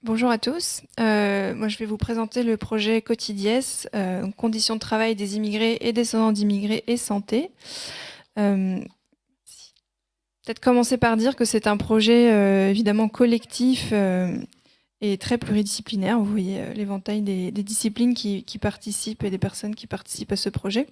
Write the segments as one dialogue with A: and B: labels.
A: Bonjour à tous. Moi, je vais vous présenter le projet Quotidies, conditions de travail des immigrés et descendants d'immigrés et santé. Peut-être commencer par dire que c'est un projet évidemment collectif et très pluridisciplinaire. Vous voyez l'éventail des disciplines qui participent et des personnes qui participent à ce projet.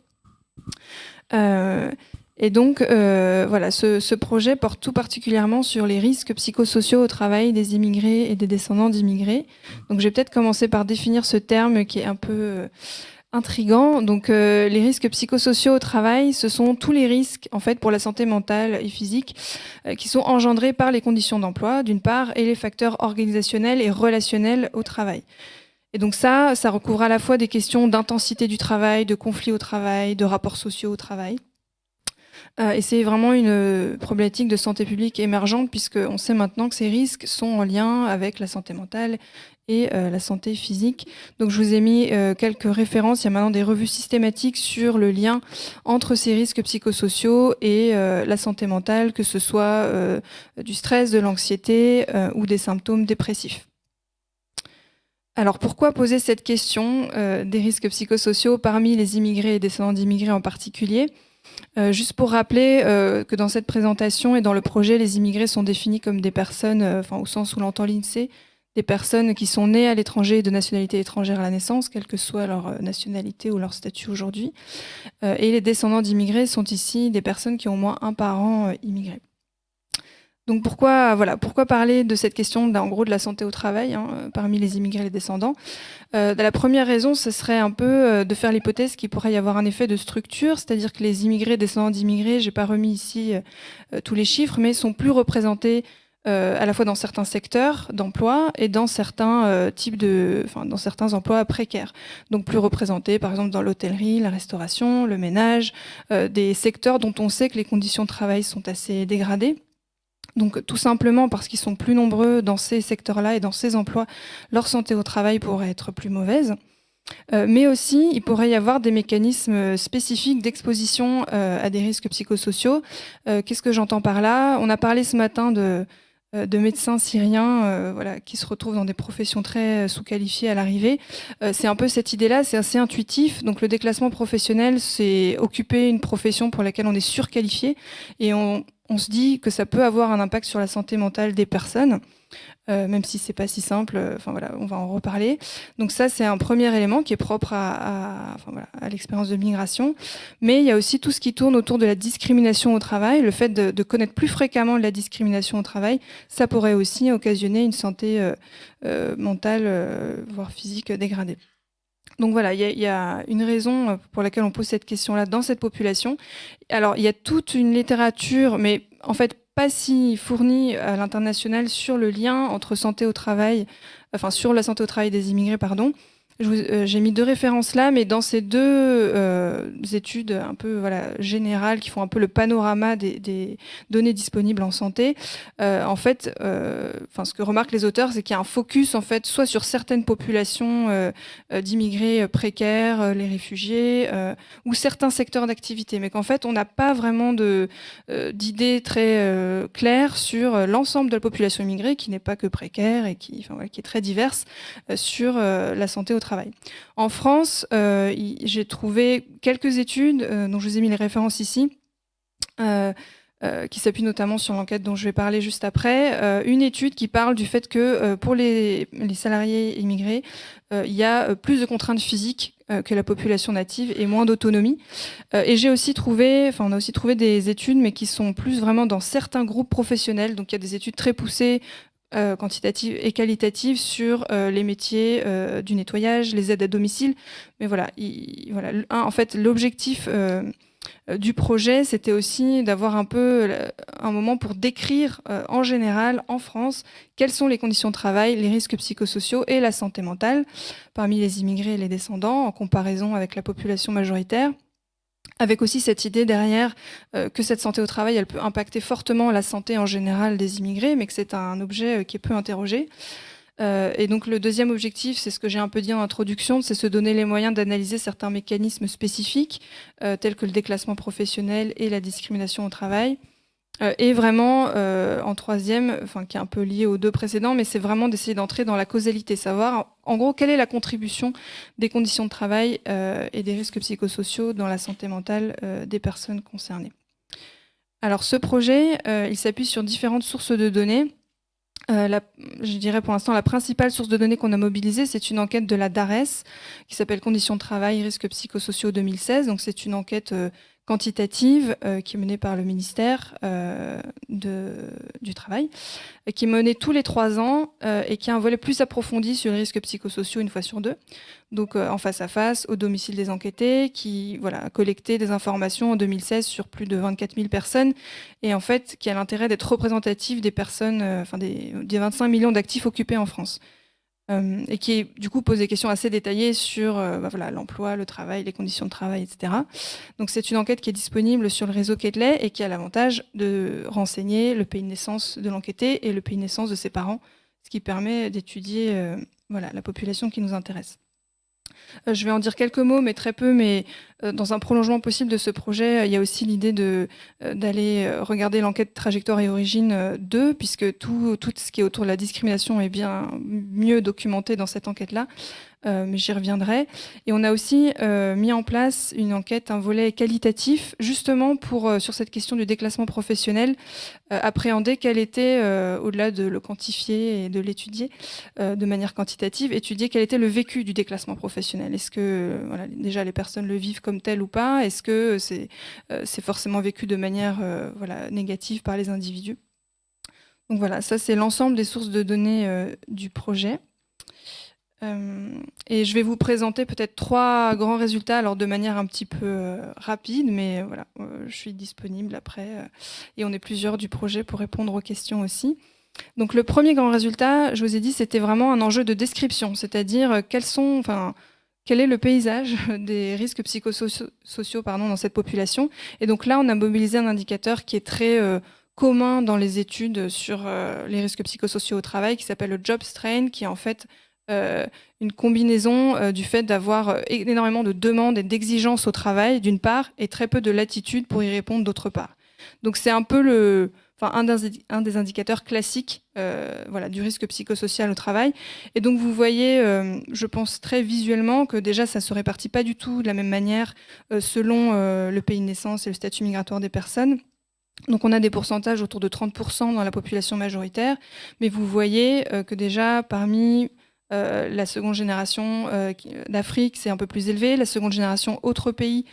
A: Et donc, voilà, ce projet porte tout particulièrement sur les risques psychosociaux au travail des immigrés et des descendants d'immigrés. Donc, je vais peut-être commencer par définir ce terme qui est un peu intriguant. Donc, les risques psychosociaux au travail, ce sont tous les risques, en fait, pour la santé mentale et physique, qui sont engendrés par les conditions d'emploi, d'une part, et les facteurs organisationnels et relationnels au travail. Et donc ça recouvre à la fois des questions d'intensité du travail, de conflits au travail, de rapports sociaux au travail. Et c'est vraiment une problématique de santé publique émergente, puisqu'on sait maintenant que ces risques sont en lien avec la santé mentale et la santé physique. Donc je vous ai mis quelques références. Il y a maintenant des revues systématiques sur le lien entre ces risques psychosociaux et la santé mentale, que ce soit du stress, de l'anxiété ou des symptômes dépressifs. Alors pourquoi poser cette question des risques psychosociaux parmi les immigrés et descendants d'immigrés en particulier ? Juste pour rappeler que dans cette présentation et dans le projet, les immigrés sont définis comme des personnes, au sens où l'entend l'INSEE, des personnes qui sont nées à l'étranger et de nationalité étrangère à la naissance, quelle que soit leur nationalité ou leur statut aujourd'hui. Et les descendants d'immigrés sont ici des personnes qui ont au moins un parent immigré. Donc pourquoi parler de cette question en gros de la santé au travail parmi les immigrés et les descendants ? La première raison, ce serait un peu de faire l'hypothèse qu'il pourrait y avoir un effet de structure, c'est-à-dire que les immigrés, descendants d'immigrés, j'ai pas remis ici tous les chiffres, mais sont plus représentés à la fois dans certains secteurs d'emploi et dans certains dans certains emplois précaires. Donc plus représentés, par exemple dans l'hôtellerie, la restauration, le ménage, des secteurs dont on sait que les conditions de travail sont assez dégradées. Donc tout simplement parce qu'ils sont plus nombreux dans ces secteurs-là et dans ces emplois, leur santé au travail pourrait être plus mauvaise. Mais aussi, il pourrait y avoir des mécanismes spécifiques d'exposition à des risques psychosociaux. Qu'est-ce que j'entends par là ? On a parlé ce matin de médecins syriens qui se retrouvent dans des professions très sous-qualifiées à l'arrivée. C'est un peu cette idée-là, c'est assez intuitif. Donc le déclassement professionnel, c'est occuper une profession pour laquelle on est surqualifié et on se dit que ça peut avoir un impact sur la santé mentale des personnes, même si c'est pas si simple. On va en reparler. Donc ça, c'est un premier élément qui est propre à l'expérience de migration. Mais il y a aussi tout ce qui tourne autour de la discrimination au travail. Le fait de connaître plus fréquemment la discrimination au travail, ça pourrait aussi occasionner une santé mentale, voire physique dégradée. Donc voilà, il y a une raison pour laquelle on pose cette question-là dans cette population. Alors, il y a toute une littérature, mais en fait pas si fournie à l'international sur le lien entre santé au travail, sur la santé au travail des immigrés, pardon. J'ai mis deux références là, mais dans ces deux études un peu générales qui font un peu le panorama des données disponibles en santé, ce que remarquent les auteurs, c'est qu'il y a un focus en fait soit sur certaines populations d'immigrés précaires, les réfugiés, ou certains secteurs d'activité, mais qu'en fait on n'a pas vraiment d'idée très claire sur l'ensemble de la population immigrée qui n'est pas que précaire et qui est très diverse sur la santé au travail. En France, j'ai trouvé quelques études dont je vous ai mis les références ici, qui s'appuient notamment sur l'enquête dont je vais parler juste après. Une étude qui parle du fait que pour les salariés immigrés, il y a plus de contraintes physiques que la population native et moins d'autonomie. Et on a aussi trouvé des études, mais qui sont plus vraiment dans certains groupes professionnels. Donc il y a des études très poussées quantitatives et qualitatives sur les métiers du nettoyage, les aides à domicile. Mais en fait, l'objectif du projet, c'était aussi d'avoir un peu un moment pour décrire en général, en France, quelles sont les conditions de travail, les risques psychosociaux et la santé mentale parmi les immigrés et les descendants, en comparaison avec la population majoritaire. Avec aussi cette idée derrière que cette santé au travail, elle peut impacter fortement la santé en général des immigrés, mais que c'est un objet qui est peu interrogé. Et donc le deuxième objectif, c'est ce que j'ai un peu dit en introduction, c'est se donner les moyens d'analyser certains mécanismes spécifiques, tels que le déclassement professionnel et la discrimination au travail. Et vraiment, en troisième, qui est un peu lié aux deux précédents, mais c'est vraiment d'essayer d'entrer dans la causalité, savoir en gros quelle est la contribution des conditions de travail et des risques psychosociaux dans la santé mentale des personnes concernées. Alors ce projet, il s'appuie sur différentes sources de données. Je dirais pour l'instant la principale source de données qu'on a mobilisée, c'est une enquête de la DARES qui s'appelle Conditions de travail, risques psychosociaux 2016. Donc c'est une enquête quantitative qui est menée par le ministère du Travail, qui est menée tous les 3 ans et qui a un volet plus approfondi sur les risques psychosociaux une fois sur 2. Donc en face à face, au domicile des enquêtés, qui a collecté des informations en 2016 sur plus de 24 000 personnes et en fait qui a l'intérêt d'être représentatif des personnes, des 25 millions d'actifs occupés en France. Et qui du coup pose des questions assez détaillées sur l'emploi, le travail, les conditions de travail, etc. Donc c'est une enquête qui est disponible sur le réseau Quetelet et qui a l'avantage de renseigner le pays de naissance de l'enquêté et le pays de naissance de ses parents, ce qui permet d'étudier la population qui nous intéresse. Je vais en dire quelques mots, mais très peu. Mais dans un prolongement possible de ce projet, il y a aussi l'idée d'aller regarder l'enquête Trajectoire et Origine 2, puisque tout ce qui est autour de la discrimination est bien mieux documenté dans cette enquête-là. Mais j'y reviendrai. Et on a aussi mis en place une enquête, un volet qualitatif, justement pour, sur cette question du déclassement professionnel, appréhender quel était, au-delà de le quantifier et de l'étudier de manière quantitative, étudier quel était le vécu du déclassement professionnel. Est-ce que déjà les personnes le vivent comme tel ou pas? Est-ce que c'est forcément vécu de manière négative par les individus? Donc voilà, ça c'est l'ensemble des sources de données du projet. Et je vais vous présenter peut-être 3 grands résultats, alors de manière un petit peu rapide, mais voilà, je suis disponible après. Et on est plusieurs du projet pour répondre aux questions aussi. Donc le premier grand résultat, je vous ai dit, c'était vraiment un enjeu de description, c'est-à-dire quel est le paysage des risques psychosociaux dans cette population. Et donc là, on a mobilisé un indicateur qui est très commun dans les études sur les risques psychosociaux au travail, qui s'appelle le job strain, qui est en fait une combinaison du fait d'avoir énormément de demandes et d'exigences au travail, d'une part, et très peu de latitude pour y répondre, d'autre part. Donc c'est un peu un des indicateurs classiques du risque psychosocial au travail. Et donc vous voyez, je pense très visuellement, que déjà ça se répartit pas du tout de la même manière selon le pays de naissance et le statut migratoire des personnes. Donc on a des pourcentages autour de 30% dans la population majoritaire, mais vous voyez que déjà parmi la seconde génération d'Afrique, c'est un peu plus élevé. La seconde génération autres pays,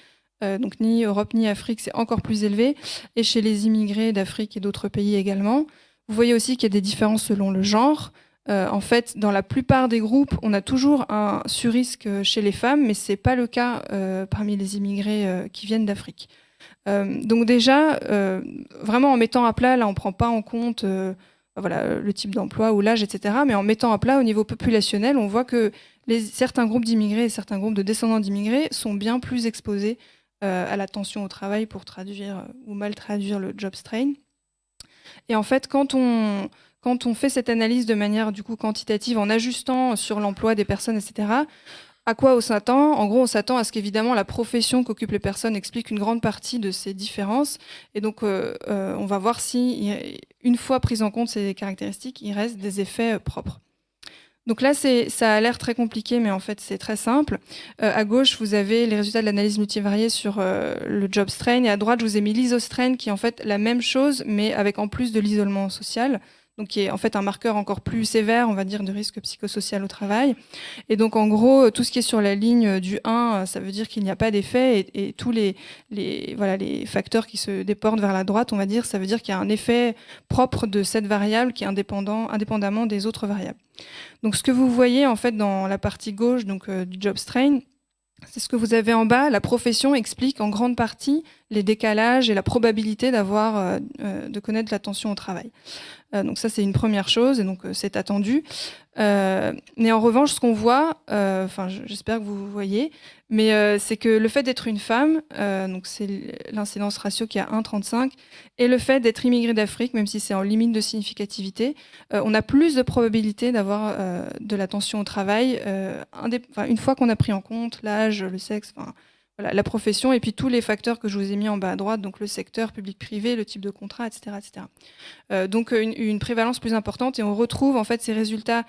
A: donc ni Europe ni Afrique, c'est encore plus élevé. Et chez les immigrés d'Afrique et d'autres pays également. Vous voyez aussi qu'il y a des différences selon le genre. En fait, dans la plupart des groupes, on a toujours un surrisque chez les femmes, mais ce n'est pas le cas parmi les immigrés qui viennent d'Afrique. Donc déjà, vraiment en mettant à plat, là on ne prend pas en compte le type d'emploi ou l'âge, etc. Mais en mettant à plat au niveau populationnel, on voit que certains groupes d'immigrés et certains groupes de descendants d'immigrés sont bien plus exposés à la tension au travail, pour traduire ou mal traduire le job strain. Et en fait, quand on fait cette analyse de manière du coup quantitative, en ajustant sur l'emploi des personnes, etc., à quoi on s'attend? En gros, on s'attend à ce qu'évidemment la profession qu'occupent les personnes explique une grande partie de ces différences. Et donc, on va voir si, une fois prises en compte ces caractéristiques, il reste des effets propres. Donc là, ça a l'air très compliqué, mais en fait, c'est très simple. À gauche, vous avez les résultats de l'analyse multivariée sur le job strain. Et à droite, je vous ai mis l'isostrain, qui est en fait la même chose, mais avec en plus de l'isolement social. Donc qui est en fait un marqueur encore plus sévère, on va dire, de risque psychosocial au travail. Et donc en gros, tout ce qui est sur la ligne du 1, ça veut dire qu'il n'y a pas d'effet, et tous les facteurs qui se déportent vers la droite, on va dire, ça veut dire qu'il y a un effet propre de cette variable qui est indépendamment des autres variables. Donc ce que vous voyez en fait dans la partie gauche du job strain, c'est ce que vous avez en bas. La profession explique en grande partie les décalages et la probabilité de connaître la tension au travail. Donc ça, c'est une première chose, et donc c'est attendu. Mais en revanche, ce qu'on voit, j'espère que vous voyez, mais c'est que le fait d'être une femme, donc c'est l'incidence ratio qui est à 1,35, et le fait d'être immigré d'Afrique, même si c'est en limite de significativité, on a plus de probabilité d'avoir de la tension au travail, une fois qu'on a pris en compte l'âge, le sexe, voilà, la profession et puis tous les facteurs que je vous ai mis en bas à droite, donc le secteur public-privé, le type de contrat, etc. etc. Donc une prévalence plus importante et on retrouve en fait ces résultats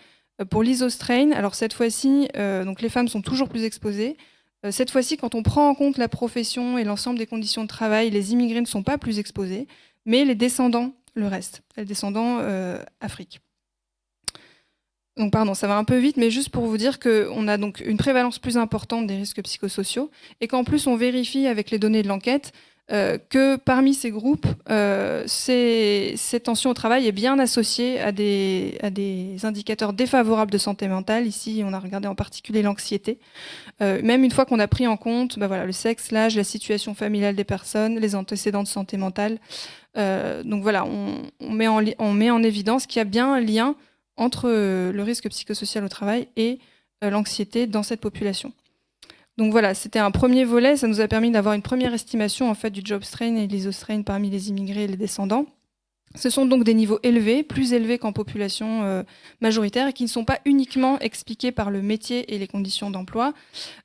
A: pour l'isostrain. Alors cette fois-ci, donc les femmes sont toujours plus exposées. Cette fois-ci, quand on prend en compte la profession et l'ensemble des conditions de travail, les immigrés ne sont pas plus exposés, mais les descendants, le reste, les descendants Afrique. Donc pardon, ça va un peu vite, mais juste pour vous dire qu'on a donc une prévalence plus importante des risques psychosociaux et qu'en plus on vérifie avec les données de l'enquête que parmi ces groupes, cette tension au travail est bien associée à des indicateurs défavorables de santé mentale. Ici, on a regardé en particulier l'anxiété. Même une fois qu'on a pris en compte voilà, le sexe, l'âge, la situation familiale des personnes, les antécédents de santé mentale. Donc voilà, on met en évidence qu'il y a bien un lien entre le risque psychosocial au travail et l'anxiété dans cette population. Donc voilà, c'était un premier volet, ça nous a permis d'avoir une première estimation en fait, du job strain et de l'isostrain parmi les immigrés et les descendants. Ce sont donc des niveaux élevés, plus élevés qu'en population majoritaire, et qui ne sont pas uniquement expliqués par le métier et les conditions d'emploi.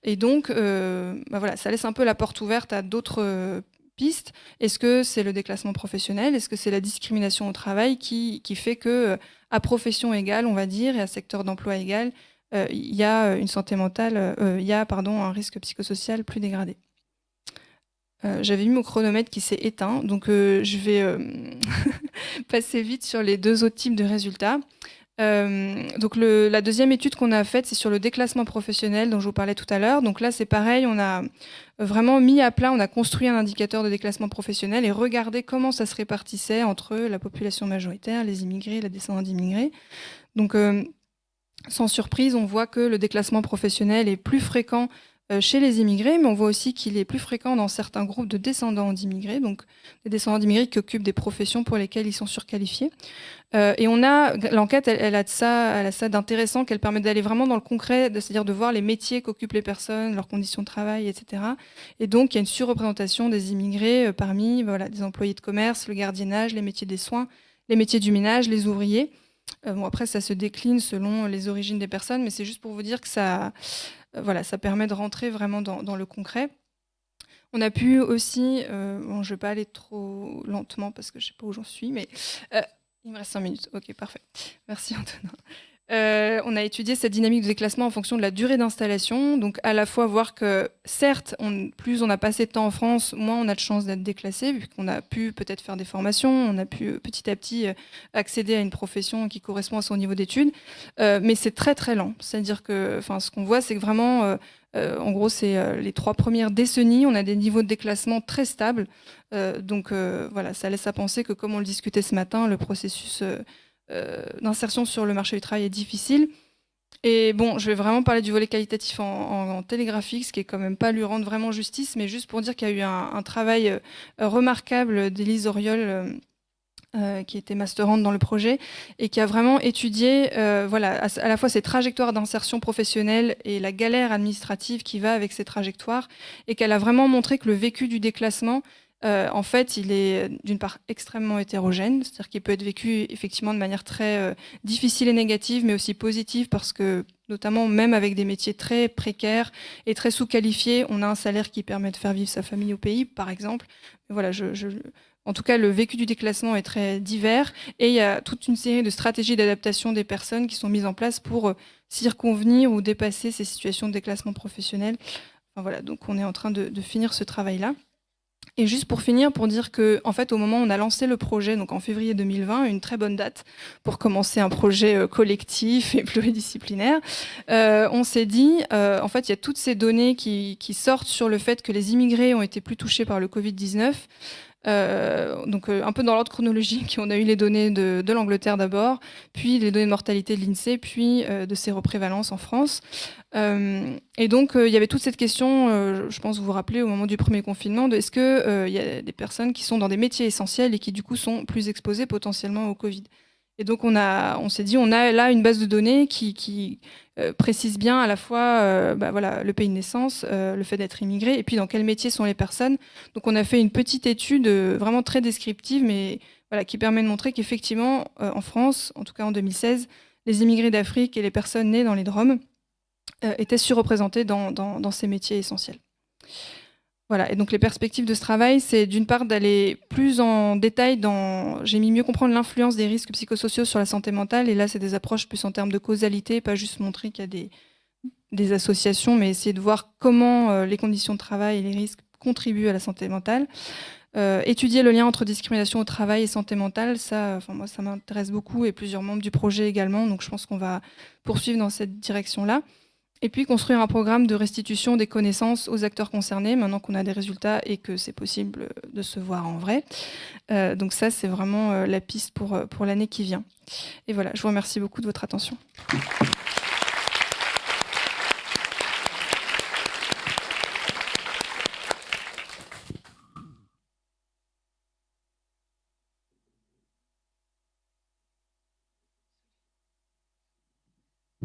A: Et donc, voilà, ça laisse un peu la porte ouverte à d'autres pistes. Est-ce que c'est le déclassement professionnel? Est-ce que c'est la discrimination au travail qui fait que, à profession égale, on va dire, et à secteur d'emploi égal, il y a une santé mentale, un risque psychosocial plus dégradé. J'avais mis mon chronomètre qui s'est éteint, donc je vais passer vite sur les deux autres types de résultats. Donc la deuxième étude qu'on a faite, c'est sur le déclassement professionnel dont je vous parlais tout à l'heure. Donc là, c'est pareil, on a vraiment mis à plat, on a construit un indicateur de déclassement professionnel et regardé comment ça se répartissait entre la population majoritaire, les immigrés, les descendants d'immigrés. Donc sans surprise, on voit que le déclassement professionnel est plus fréquent chez les immigrés, mais on voit aussi qu'il est plus fréquent dans certains groupes de descendants d'immigrés, donc des descendants d'immigrés qui occupent des professions pour lesquelles ils sont surqualifiés. Et l'enquête, elle a ça d'intéressant, qu'elle permet d'aller vraiment dans le concret, c'est-à-dire de voir les métiers qu'occupent les personnes, leurs conditions de travail, etc. Et donc, il y a une surreprésentation des immigrés parmi des employés de commerce, le gardiennage, les métiers des soins, les métiers du ménage, les ouvriers. Après, ça se décline selon les origines des personnes, mais c'est juste pour vous dire que ça permet de rentrer vraiment dans le concret. On a pu aussi, je ne vais pas aller trop lentement parce que je ne sais pas où j'en suis, mais il me reste 5 minutes. Ok, parfait. Merci Antonin. On a étudié cette dynamique de déclassement en fonction de la durée d'installation. Donc à la fois voir que certes, plus on a passé de temps en France, moins on a de chances d'être déclassé, vu qu'on a pu peut-être faire des formations, on a pu petit à petit accéder à une profession qui correspond à son niveau d'études. Mais c'est très très lent. C'est-à-dire que ce qu'on voit, c'est que vraiment, en gros, c'est les 3 premières décennies, on a des niveaux de déclassement très stables. Donc ça laisse à penser que, comme on le discutait ce matin, le processus d'insertion sur le marché du travail est difficile. Et bon, je vais vraiment parler du volet qualitatif en télégraphique, ce qui est quand même pas lui rendre vraiment justice, mais juste pour dire qu'il y a eu un travail remarquable d'Élise Auriol, qui était masterante dans le projet, et qui a vraiment étudié à la fois ces trajectoires d'insertion professionnelle et la galère administrative qui va avec ces trajectoires, et qu'elle a vraiment montré que le vécu du déclassement, en fait, il est d'une part extrêmement hétérogène, c'est-à-dire qu'il peut être vécu effectivement de manière très difficile et négative, mais aussi positive, parce que notamment même avec des métiers très précaires et très sous-qualifiés, on a un salaire qui permet de faire vivre sa famille au pays, par exemple. Mais voilà, en tout cas, le vécu du déclassement est très divers, et il y a toute une série de stratégies d'adaptation des personnes qui sont mises en place pour circonvenir ou dépasser ces situations de déclassement professionnel. Donc on est en train de finir ce travail-là. Et juste pour finir, pour dire que, en fait, au moment où on a lancé le projet, donc en février 2020, une très bonne date pour commencer un projet collectif et pluridisciplinaire, on s'est dit, en fait, il y a toutes ces données qui sortent sur le fait que les immigrés ont été plus touchés par le Covid-19. Donc un peu dans l'ordre chronologique, on a eu les données de l'Angleterre d'abord, puis les données de mortalité de l'INSEE, puis de séroprévalence en France. Et donc il y avait toute cette question, je pense vous vous rappelez au moment du premier confinement, de est-ce que il y a des personnes qui sont dans des métiers essentiels et qui du coup sont plus exposées potentiellement au Covid. Et donc on s'est dit, on a là une base de données qui précise bien à la fois le pays de naissance, le fait d'être immigré, et puis dans quel métier sont les personnes. Donc on a fait une petite étude vraiment très descriptive, mais qui permet de montrer qu'effectivement, en France, en tout cas en 2016, les immigrés d'Afrique et les personnes nées dans les DROM étaient surreprésentées dans ces métiers essentiels. Voilà, et donc les perspectives de ce travail, c'est d'une part d'aller plus en détail dans... J'ai mis mieux comprendre l'influence des risques psychosociaux sur la santé mentale, et là c'est des approches plus en termes de causalité, pas juste montrer qu'il y a des associations, mais essayer de voir comment les conditions de travail et les risques contribuent à la santé mentale. Étudier le lien entre discrimination au travail et santé mentale, ça, moi ça m'intéresse beaucoup, et plusieurs membres du projet également, donc je pense qu'on va poursuivre dans cette direction-là. Et puis construire un programme de restitution des connaissances aux acteurs concernés, maintenant qu'on a des résultats et que c'est possible de se voir en vrai. Donc ça, c'est vraiment la piste pour l'année qui vient. Et voilà, je vous remercie beaucoup de votre attention.